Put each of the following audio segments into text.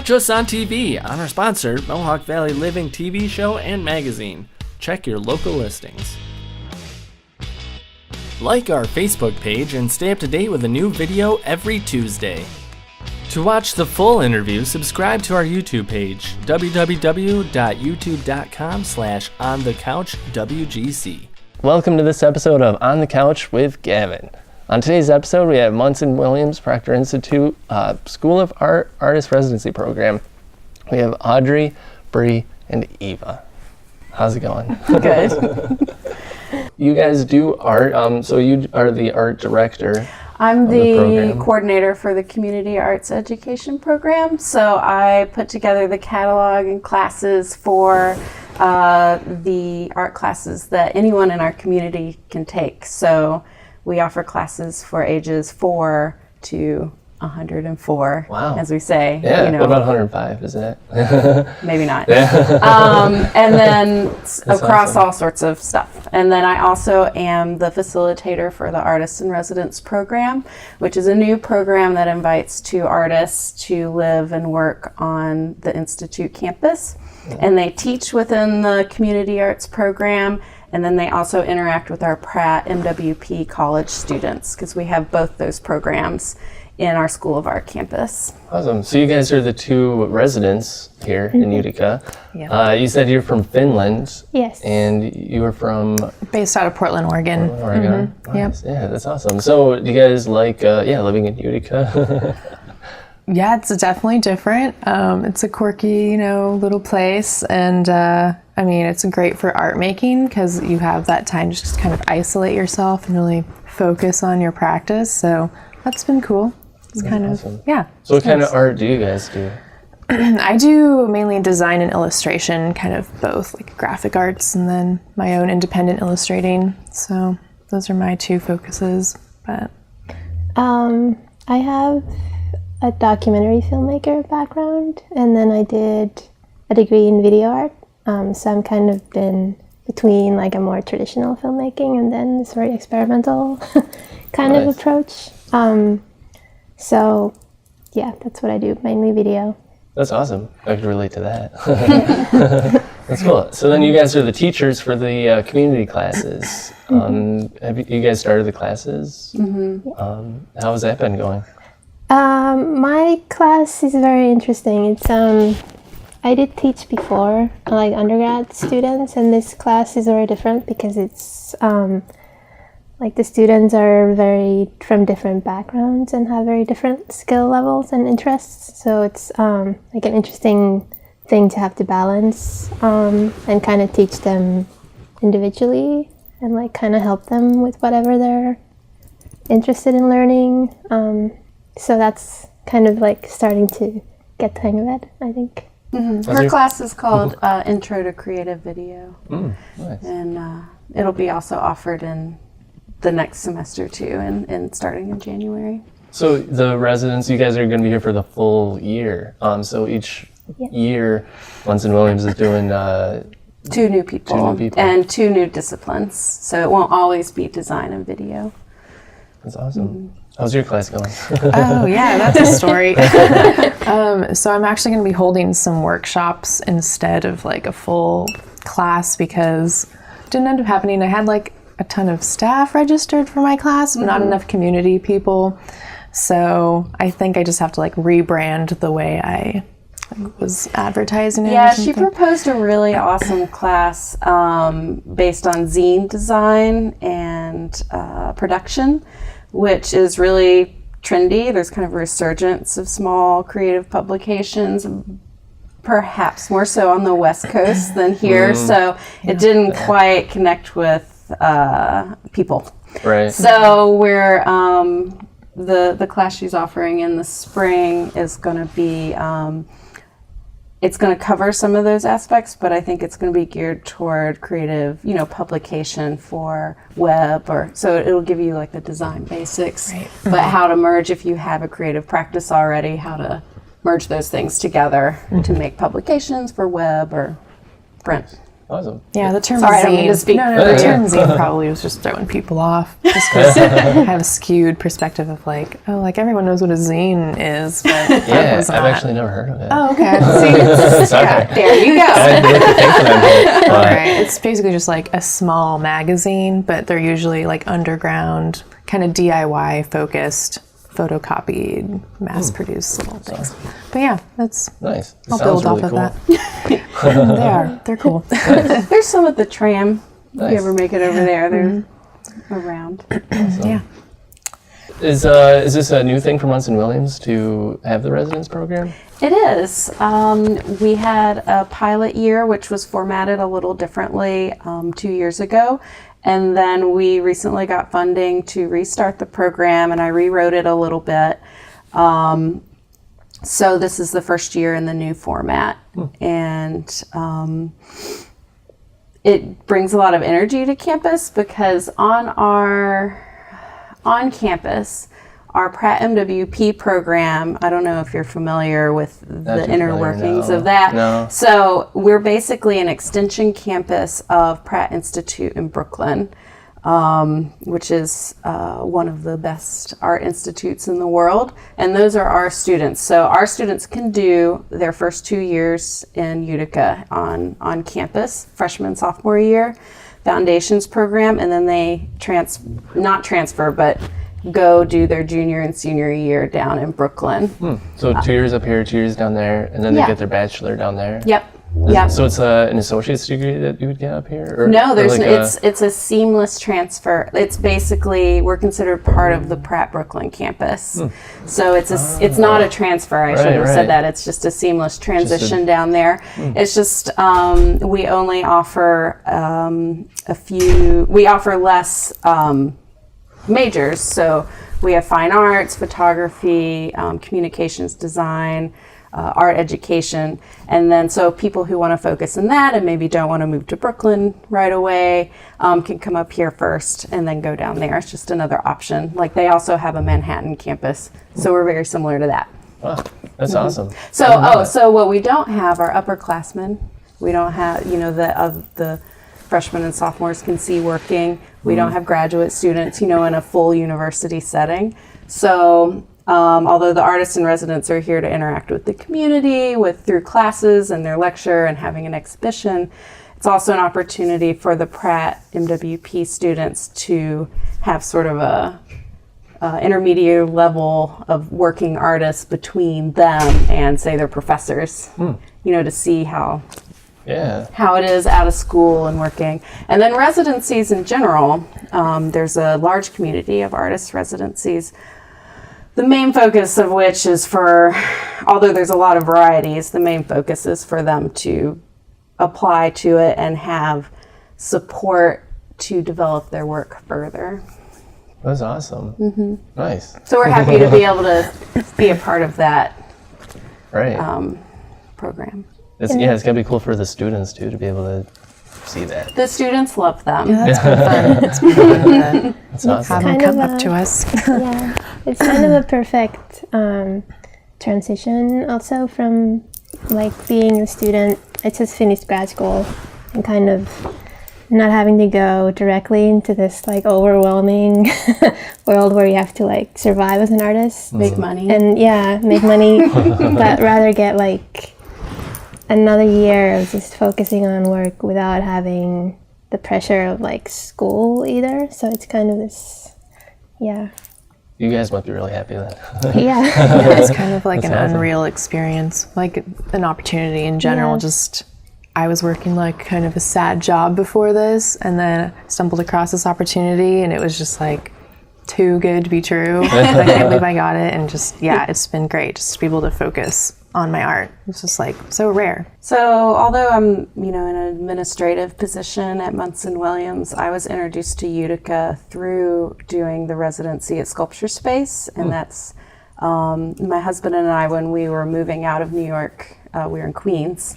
Watch us on TV on our sponsor, Mohawk Valley Living TV show and magazine. Check your local listings. Like our Facebook page and stay up to date with a new video every Tuesday. To watch the full interview, subscribe to our YouTube page, www.youtube.com/onthecouchwgc. Welcome to this episode of On the Couch with Gavin. On today's episode, we have Munson Williams, Proctor Institute, School of Art Artist Residency Program. We have Audrey, Bree, and Eva. How's it going? Good. You guys do art, so you are the art director. I'm the coordinator for the Community Arts Education Program, so I put together the catalog and classes for the art classes that anyone in our community can take. So we offer classes for ages 4 to 104, wow. As we say. Yeah, what about 105, isn't it? Maybe not. Yeah. And then across awesome. all sorts of stuff. And then I also am the facilitator for the Artists in Residence program, which is a new program that invites 2 artists to live and work on the Institute campus. And they teach within the Community Arts program, and then they also interact with our Pratt MWP college students, because we have both those programs in our School of Art campus. Awesome. So you guys are the 2 residents here in Utica. Yeah. You said you're from Finland. Yes. And you were from? Based out of Portland, Oregon. Oregon. Mm-hmm. Nice. Yep. Yeah, that's awesome. So do you guys like living in Utica? Yeah, it's definitely different. It's a quirky, little place. And I mean, it's great for art making because you have that time to just kind of isolate yourself and really focus on your practice. So that's been cool. It's kind awesome. of, yeah. So what kind of art do you guys do? I do mainly design and illustration, kind of both, like graphic arts and then my own independent illustrating. So those are my 2 focuses. But I have a documentary filmmaker background, and then I did a degree in video art. So I'm kind of been between like a more traditional filmmaking and then this very experimental kind of approach. So yeah, that's what I do, mainly video. That's awesome. I could relate to that. That's cool. So then you guys are the teachers for the community classes. Have you guys started the classes? Mm-hmm. How has that been going? My class is very interesting. It's I did teach before, like undergrad students, and this class is very different because it's like the students are very from different backgrounds and have very different skill levels and interests. So it's like an interesting thing to have to balance and kind of teach them individually and like kind of help them with whatever they're interested in learning. So that's kind of like starting to get the hang of it, I think. Mm-hmm. Her class is called Intro to Creative Video. Nice. And it'll be also offered in the next semester too, and starting in January. So the residents, you guys are going to be here for the full year. So each year, Munson Williams is doing 2 new people and 2 new disciplines. So it won't always be design and video. That's awesome. Mm-hmm. How's your class going? Oh yeah, that's a story. So I'm actually going to be holding some workshops instead of like a full class because it didn't end up happening. I had like a ton of staff registered for my class, but not enough community people. So I think I just have to like rebrand the way I was advertising it. Yeah, she proposed a really awesome class based on zine design and production, which is really trendy. There's kind of a resurgence of small creative publications, perhaps more so on the West Coast than here. So it didn't quite connect with people. Right. So we're the class she's offering in the spring is going to be it's going to cover some of those aspects, but I think it's going to be geared toward creative, publication for web, so it'll give you like the design basics, right. But how to merge if you have a creative practice already, how to merge those things together to make publications for web or print. Awesome. Yeah, the term Sorry, I zine. don't mean to speak. No, the term zine probably was just throwing people off, just because I have a skewed perspective of like, oh, like everyone knows what a zine is, but Yeah, was I've not. actually never heard of it. Oh, okay. Sorry. There you go. I have to think for that. All right. It's basically just like a small magazine, but they're usually like underground, kind of DIY focused, photocopied, mass-produced little things. But yeah, that's Nice. It I'll sounds build off really of cool. that. They're cool. There's some at the tram. If Nice. you ever make it over there, they're around. Yeah. Is this a new thing for Munson Williams to have the residence program? It is. We had a pilot year, which was formatted a little differently 2 years ago. And then we recently got funding to restart the program, and I rewrote it a little bit. So this is the first year in the new format. And it brings a lot of energy to campus because on campus, our Pratt MWP program, I don't know if you're familiar with the inner familiar, workings no. of that. No. So we're basically an extension campus of Pratt Institute in Brooklyn, which is one of the best art institutes in the world. And those are our students. So our students can do their first 2 years in Utica on campus, freshman, sophomore year, foundations program, and then they not transfer, but go do their junior and senior year down in Brooklyn. So 2 years up here, 2 years down there, and then they Yeah. get their bachelor down there. Yep. Yep. So it's an associate's degree that you would get up here? Or, No, or like it's a seamless transfer. It's basically we're considered part of the Pratt Brooklyn campus, so it's not a transfer. I should have right. said that. It's just a seamless transition down there. It's just we only offer we offer less majors. So we have fine arts, photography, communications design. Art education, and then so people who want to focus in that and maybe don't want to move to Brooklyn right away can come up here first and then go down there. It's just another option. Like they also have a Manhattan campus, so we're very similar to that. Wow, that's awesome. So what we don't have are upperclassmen. We don't have the freshmen and sophomores can see working. We don't have graduate students, in a full university setting. So. Although the artists and residents are here to interact with the community through classes and their lecture and having an exhibition, it's also an opportunity for the Pratt MWP students to have sort of a intermediate level of working artists between them and say their professors, to see how it is out of school and working. And then residencies in general, there's a large community of artist residencies. The main focus of which is although there's a lot of varieties, the main focus is for them to apply to it and have support to develop their work further. That's awesome. Nice. So we're happy to be able to be a part of that Right. program. It's got to be cool for the students too to be able to see that. The students love them. That's been fun. It's been fun That's to awesome. have them kind come of up to us. Yeah, it's kind of a perfect transition also from like being a student. I just finished grad school and kind of not having to go directly into this like overwhelming world where you have to like survive as an artist. Make money. And make money, but rather get like another year of just focusing on work without having the pressure of like school either. So it's kind of this, You guys must be really happy then. Yeah, it's kind of like That's an awesome. unreal experience, like an opportunity in general. Yeah. Just, I was working like kind of a sad job before this, and then stumbled across this opportunity, and it was just like too good to be true. I can't believe I got it, and just, it's been great just to be able to focus on my art. It's just like so rare. So although I'm, in an administrative position at Munson Williams, I was introduced to Utica through doing the residency at Sculpture Space. And that's my husband and I, when we were moving out of New York, we were in Queens.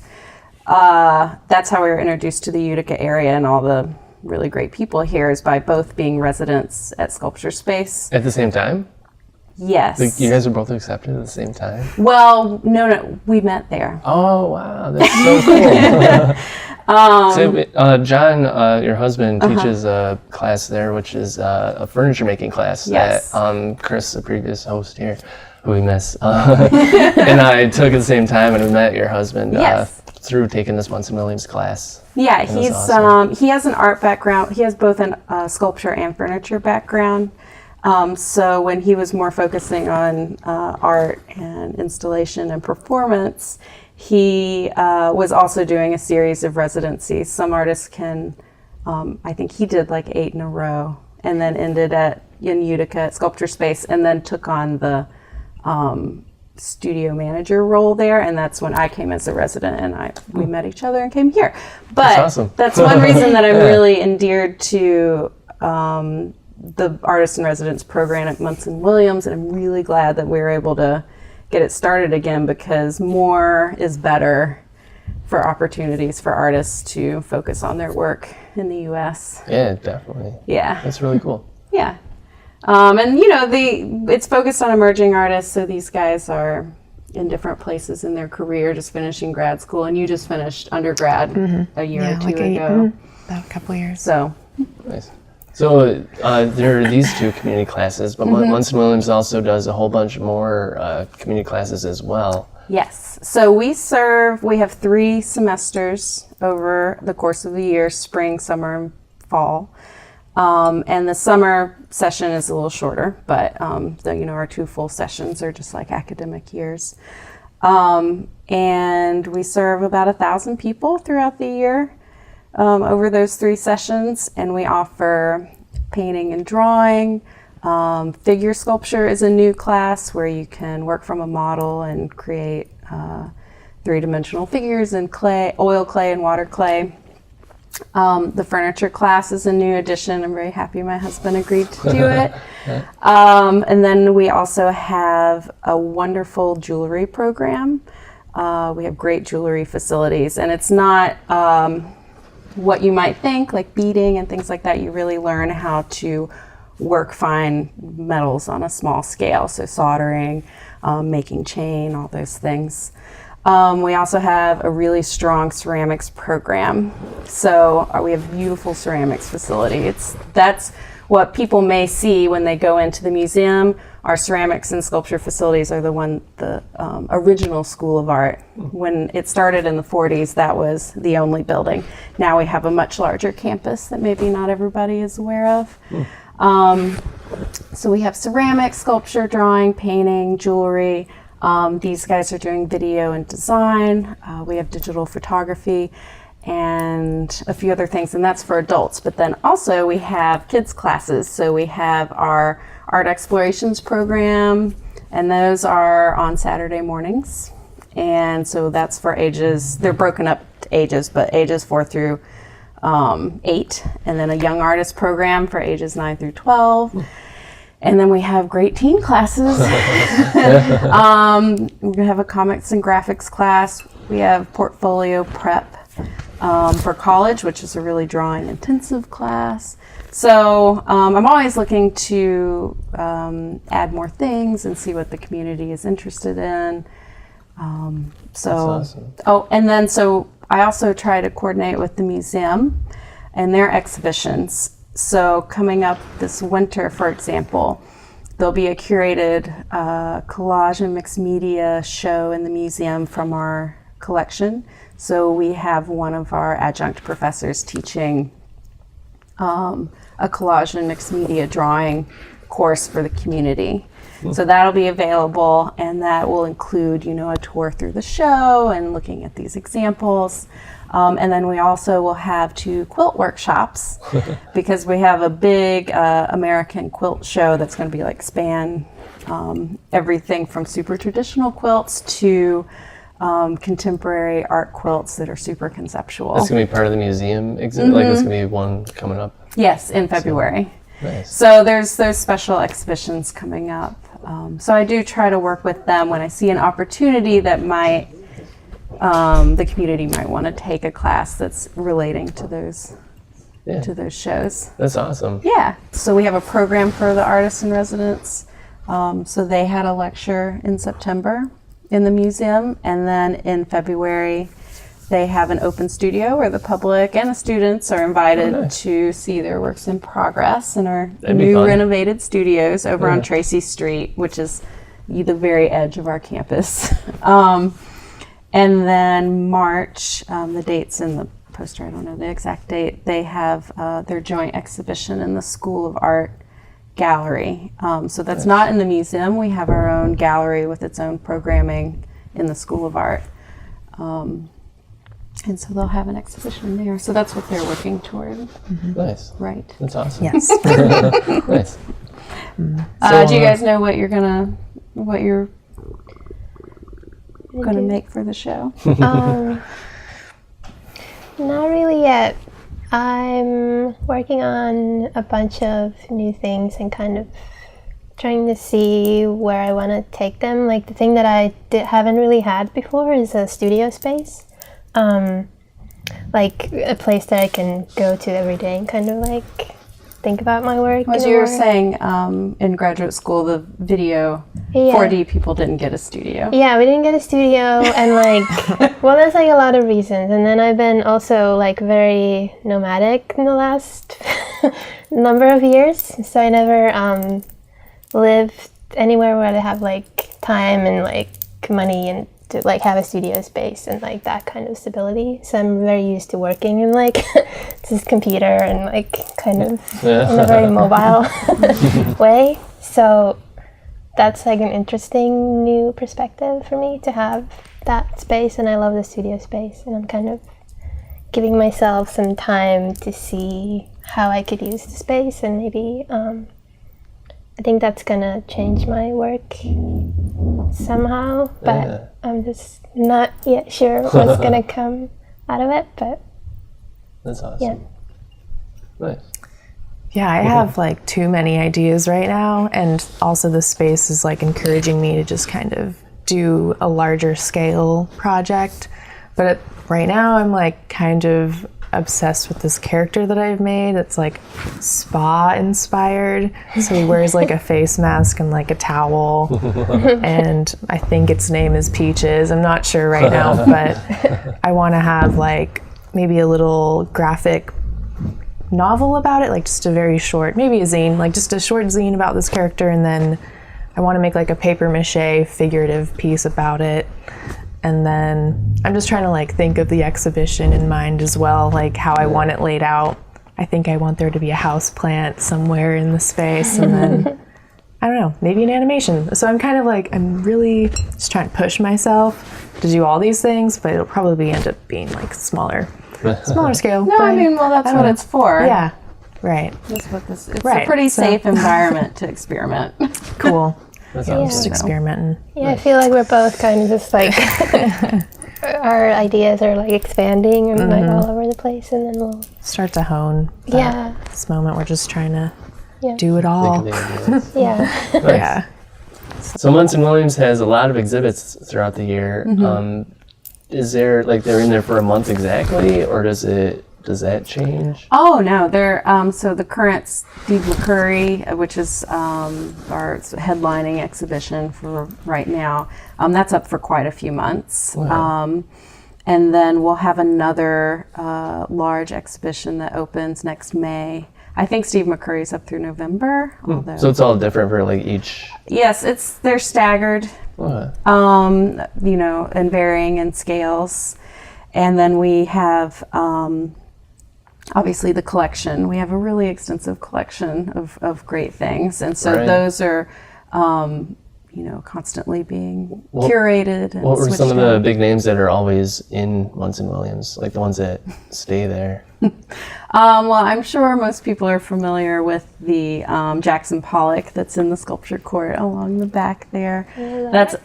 That's how we were introduced to the Utica area and all the really great people here, is by both being residents at Sculpture Space. At the same time? Yes. Like you guys were both accepted at the same time? Well, no, we met there. Oh, wow. That's so cool. So, John, your husband, teaches a class there, which is a furniture making class Yes. that Chris, the previous host here, who we miss, and I took at the same time, and we met your husband Yes. through taking this Munson Williams class. Yeah, That was he's awesome. he has an art background. He has both a sculpture and furniture background. So when he was more focusing on art and installation and performance, he was also doing a series of residencies. Some artists can, I think he did like 8 in a row, and then ended in Utica at Sculpture Space, and then took on the studio manager role there, and that's when I came as a resident, and we met each other and came here. But That's awesome. that's one reason that I'm really endeared to the Artist in Residence program at Munson Williams, and I'm really glad that we were able to get it started again, because more is better for opportunities for artists to focus on their work in the U.S. Yeah, definitely. Yeah. That's really cool. Yeah. And you know, it's focused on emerging artists, so these guys are in different places in their career, just finishing grad school, and you just finished undergrad a year or two ago. About a couple years. So Nice. So there are these 2 community classes, but Munson Williams also does a whole bunch more community classes as well. yes, so we have 3 semesters over the course of the year: spring, summer, and fall. And the summer session is a little shorter, but our 2 full sessions are just like academic years. And we serve about 1,000 people throughout the year over those 3 sessions, and we offer painting and drawing. Figure sculpture is a new class where you can work from a model and create 3-dimensional figures in clay, oil clay and water clay. The furniture class is a new addition. I'm very happy my husband agreed to do it. And then we also have a wonderful jewelry program. We have great jewelry facilities, and it's not what you might think, like beading and things like that. You really learn how to work fine metals on a small scale, so soldering, making chain, all those things. We also have a really strong ceramics program. So we have a beautiful ceramics facility. That's what people may see when they go into the museum. Our ceramics and sculpture facilities are the original School of Art. When it started in the 40s, that was the only building. Now we have a much larger campus that maybe not everybody is aware of. So we have ceramics, sculpture, drawing, painting, jewelry. These guys are doing video and design. We have digital photography and a few other things, and that's for adults. But then also we have kids classes. So we have our art explorations program, and those are on Saturday mornings. And so that's for ages, they're broken up to ages, but ages 4 through 8. And then a young artist program for ages 9 through 12. And then we have great teen classes. We're gonna have a comics and graphics class. We have portfolio prep for college, which is a really drawing intensive class. So I'm always looking to add more things and see what the community is interested in. That's awesome. Oh, and then so I also try to coordinate with the museum and their exhibitions. So coming up this winter, for example, there'll be a curated collage and mixed media show in the museum from our collection. So we have one of our adjunct professors teaching a collage and mixed media drawing course for the community. So that'll be available, and that will include, a tour through the show and looking at these examples. And then we also will have 2 quilt workshops because we have a big American quilt show that's going to be span everything from super traditional quilts to contemporary art quilts that are super conceptual. That's going to be part of the museum exhibit? There's going to be one coming up? Yes, in February. Nice. So there's special exhibitions coming up. So I do try to work with them when I see an opportunity that the community might want to take a class that's relating to those shows. That's awesome. Yeah. So we have a program for the artists in residence. So they had a lecture in September in the museum, and then in February they have an open studio where the public and the students are invited to see their works in progress in our new renovated studios over on Tracy Street, which is the very edge of our campus. And then March, the date's in the poster, I don't know the exact date, they have their joint exhibition in the School of Art gallery. So that's not in the museum. We have our own gallery with its own programming in the School of Art. And so they'll have an exhibition there. So that's what they're working toward. Nice. Right. That's awesome. Yes. Nice. Do you guys know what you're gonna make for the show? Not really yet. I'm working on a bunch of new things and kind of trying to see where I want to take them. Like the thing that I haven't really had before is a studio space. Like a place that I can go to every day and kind of like think about my work. As you were saying, in graduate school, the video 4D people didn't get a studio. Yeah, we didn't get a studio, and like, well, there's like a lot of reasons. And then I've been also like very nomadic in the last number of years, so I never lived anywhere where I have like time and like money and to like have a studio space and like that kind of stability. So I'm very used to working in like this computer and like kind of in a very mobile way. So that's like an interesting new perspective for me to have that space, and I love the studio space, and I'm kind of giving myself some time to see how I could use the space, and maybe I think that's gonna change my work somehow, but I'm just not yet sure what's gonna come out of it, but that's awesome. Yeah. Nice. Yeah, I have like too many ideas right now, and also the space is like encouraging me to just kind of do a larger scale project. But right now I'm like kind of obsessed with this character that I've made. It's like spa inspired. So he wears like a face mask and like a towel. And I think its name is Peaches. I'm not sure right now, but I want to have like maybe a little graphic novel about it, like just a very short, maybe a zine, like just a short zine about this character. And then I want to make like a paper mache figurative piece about it. And then I'm just trying to like think of the exhibition in mind as well, like how I want it laid out. I think I want there to be a house plant somewhere in the space, and then I don't know, maybe an animation. So I'm kind of like, I'm really just trying to push myself to do all these things, but it'll probably end up being like smaller scale. No, I mean, well, that's what it's for. Yeah, right. That's what it's Right, a pretty so- safe environment to experiment. Cool. That's Yeah. awesome. Just experimenting. yeah, I feel like we're both kind of just like our ideas are like expanding and like all over the place, and then we'll Start to hone. But this moment, we're just trying to do it all. Think of the ideas. yeah. Nice. Yeah. So Munson Williams has a lot of exhibits throughout the year. Is there like they're in there for a month exactly, or does that change? Oh no, they're so the current Steve McCurry, which is our headlining exhibition for right now. That's up for quite a few months. Wow. And then we'll have another large exhibition that opens next May. I think Steve McCurry's up through November. Although, So it's all different for like each. yes, they're staggered, and varying in scales. And then we have obviously the collection. We have a really extensive collection of great things, and so those are constantly being curated and What were some of switched the out. big names that are always in Munson Williams, like the ones that stay there? Well, I'm sure most people are familiar with the Jackson Pollock that's in the sculpture court along the back there. That's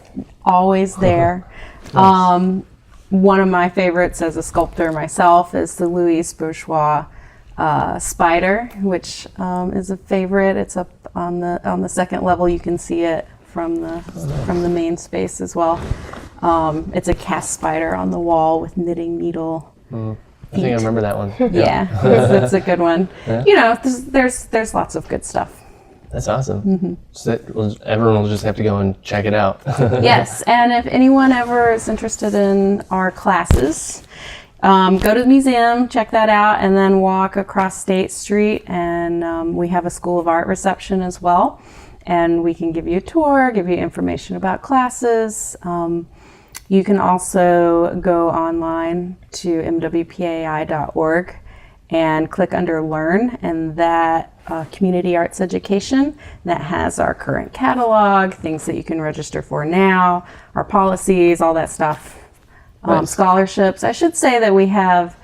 always there. One of my favorites as a sculptor myself is the Louise Bourgeois spider, which is a favorite. It's up on the second level. You can see it from the main space as well. It's a cast spider on the wall with knitting needle. I think I remember that one. Yeah, that's a good one. Yeah. There's lots of good stuff. That's awesome. So everyone will just have to go and check it out. Yes, and if anyone ever is interested in our classes, go to the museum, check that out, and then walk across State Street, and we have a School of Art reception as well, and we can give you a tour, give you information about classes. You can also go online to mwpai.org and click under Learn, and that Community Arts Education, that has our current catalog, things that you can register for now, our policies, all that stuff. Right. Scholarships. I should say that we have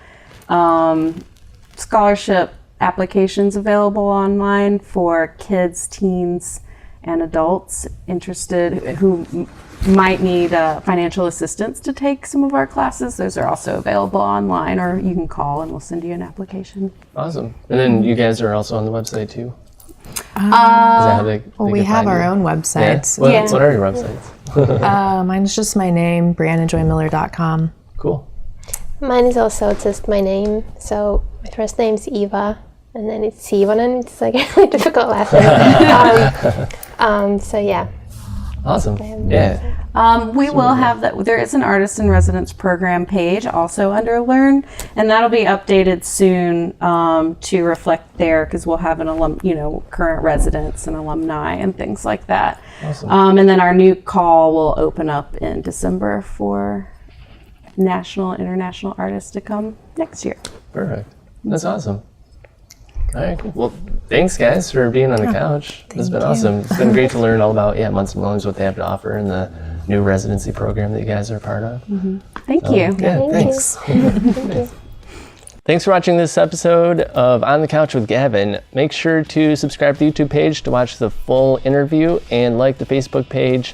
scholarship applications available online for kids, teens, and adults interested who might need financial assistance to take some of our classes. Those are also available online, or you can call and we'll send you an application. Awesome. And then you guys are also on the website too? Is that how they We can have find our you? own websites. Yeah. Yeah. What are your websites? Mine's just my name, BriannaJoyMiller.com. Cool. Mine is also just my name. So my first name's Eva, and then it's Sivonen. It's like a really difficult last name. So yeah. Awesome. Yeah. We will have that. There is an Artist in Residence program page also under Learn, and that'll be updated soon to reflect there, because we'll have an current residents and alumni and things like that. Awesome. And then our new call will open up in December for national and international artists to come next year. Perfect. That's awesome. All right, cool. Well, thanks guys for being on the couch. It's been awesome. It's been great to learn all about Munson Williams, what they have to offer, and the new residency program that you guys are a part of. Thank you. Yeah, thanks. Thank you. Thanks for watching this episode of On the Couch with Gavin. Make sure to subscribe to the YouTube page to watch the full interview, and like the Facebook page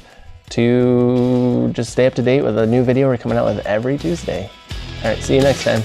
to just stay up to date with a new video we're coming out with every Tuesday. All right, see you next time.